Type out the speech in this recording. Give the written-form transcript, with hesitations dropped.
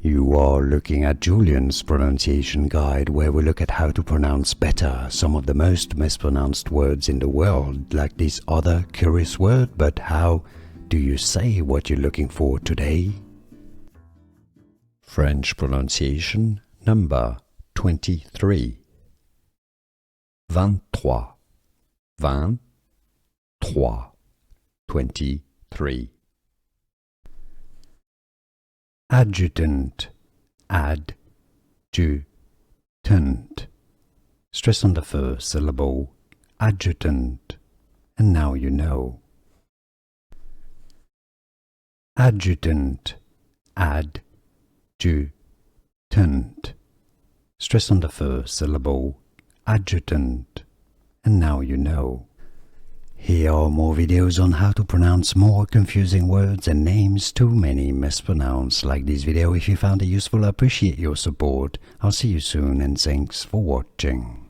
You are looking at Julian's pronunciation guide, where we look at how to pronounce better some of the most mispronounced words in the world, like this other curious word. But how do you say what you're looking for today? French pronunciation number 23. 23. 23. 23. Adjutant, adjutant. Stress on the first syllable, adjutant. And now you know. Adjutant, adjutant. Stress on the first syllable, adjutant. And now you know. Here are more videos on how to pronounce more confusing words and names too many mispronounced. Like this video if you found it useful. I appreciate your support. I'll see you soon and thanks for watching.